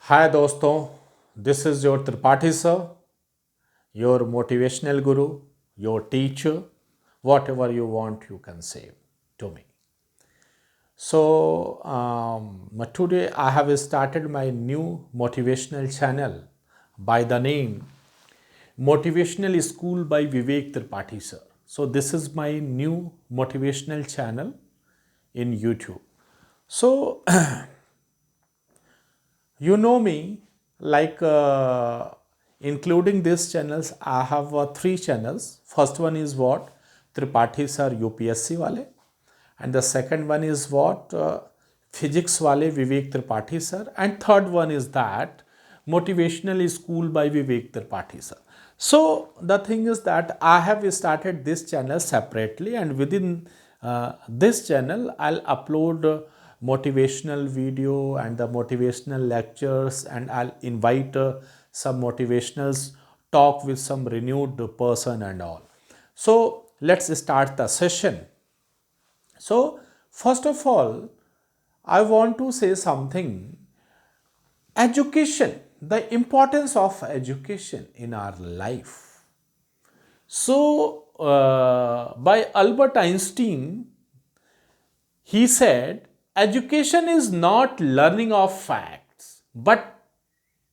हाय दोस्तों, this is your Tripathi sir, your motivational guru, your teacher, whatever you want, you can say to me. So, today I have started my new motivational channel by the name Motivational School by Vivek Tripathi sir. So, this is my new motivational channel in YouTube. So, you know me, like including these channels, I have three channels. First one is what? Tripathi sir UPSC wale. And the second one is what? Physics wale Vivek Tripathi sir. And third one is that Motivational School by Vivek Tripathi sir. So the thing is that I have started this channel separately, and within this channel I'll upload motivational video and the motivational lectures, and I'll invite some motivationals, talk with some renewed person and all. So let's start the session. So first of all, I want to say something. Education, the importance of education in our life. So, by Albert Einstein, he said, education is not learning of facts, but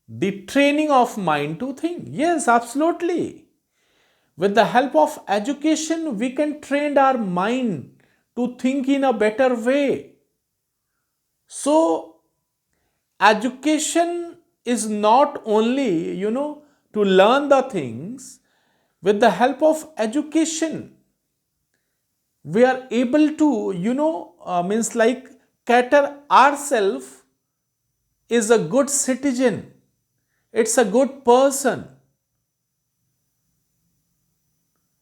the training of mind to think. Yes, absolutely. With the help of education, we can train our mind to think in a better way. So, education is not only, to learn the things. With the help of education, we are able to, means like cater ourselves is a good citizen. It's a good person.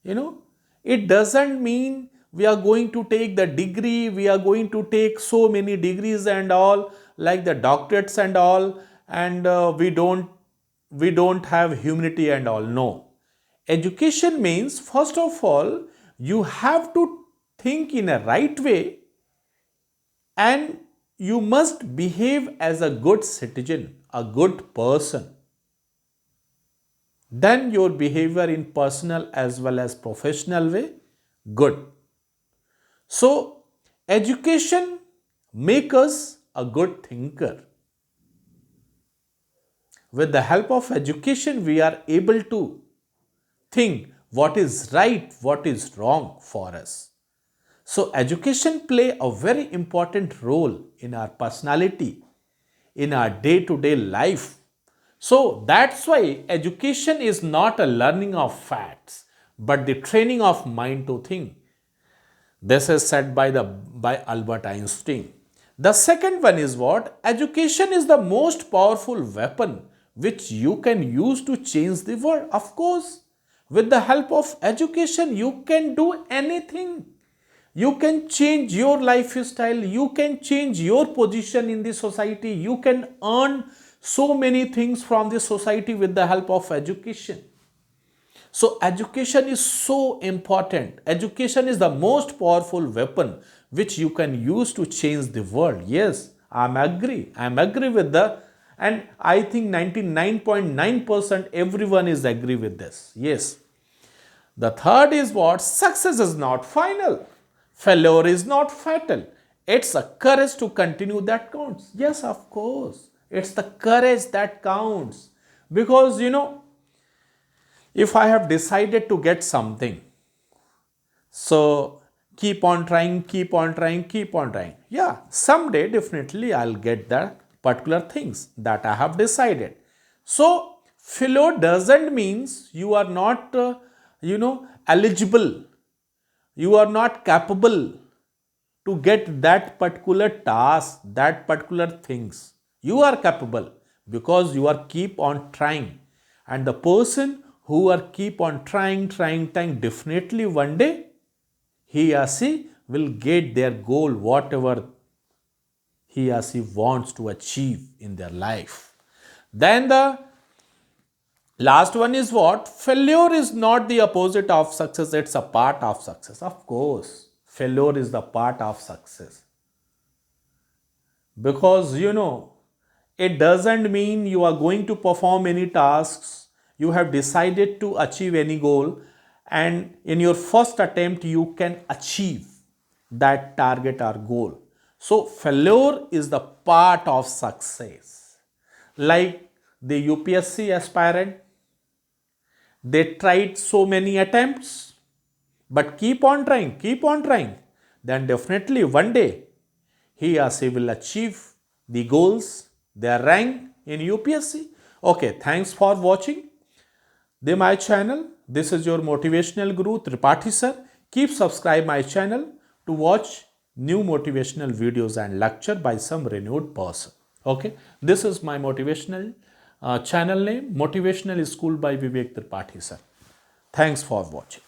It doesn't mean we are going to take the degree, we are going to take so many degrees and all, like the doctorates and all, and we don't have humanity and all. No. Education means, first of all, you have to think in a right way, and you must behave as a good citizen, a good person. Then your behavior in personal as well as professional way, good. So, education make us a good thinker. With the help of education, we are able to think what is right, what is wrong for us. So, education play a very important role in our personality, in our day-to-day life. So, that's why education is not a learning of facts, but the training of mind to think. This is said by Albert Einstein. The second one is what? Education is the most powerful weapon which you can use to change the world. Of course, with the help of education, you can do anything. You can change your lifestyle, you can change your position in the society, you can earn so many things from the society with the help of education. So education is so important. Education is the most powerful weapon which you can use to change the world. Yes, I'm agree with the, and I think 99.9% everyone is agree with this. Yes. The third is what? Success is not final. Failure is not fatal. It's a courage to continue that counts. Yes, of course. It's the courage that counts. Because, if I have decided to get something, so keep on trying, keep on trying, keep on trying. Yeah, someday definitely I'll get the particular things that I have decided. So failure doesn't means you are not, eligible. You are not capable to get that particular task, that particular things. You are capable because you are keep on trying. And the person who are keep on trying, definitely one day he or she will get their goal, whatever he or she wants to achieve in their life. Then the last one is what? Failure is not the opposite of success, it's a part of success. Of course, failure is the part of success. Because it doesn't mean you are going to perform any tasks. You have decided to achieve any goal, and in your first attempt you can achieve that target or goal. So failure is the part of success. Like the UPSC aspirant, they tried so many attempts, but keep on trying, then definitely one day he or she will achieve the goals, their rank in UPSC. Okay, thanks for watching my channel. This is your motivational guru Tripathi sir. Keep subscribe my channel to watch new motivational videos and lecture by some renowned person. Okay, this is my motivational channel name, Motivational School by Vivek Tripathi sir. Thanks for watching.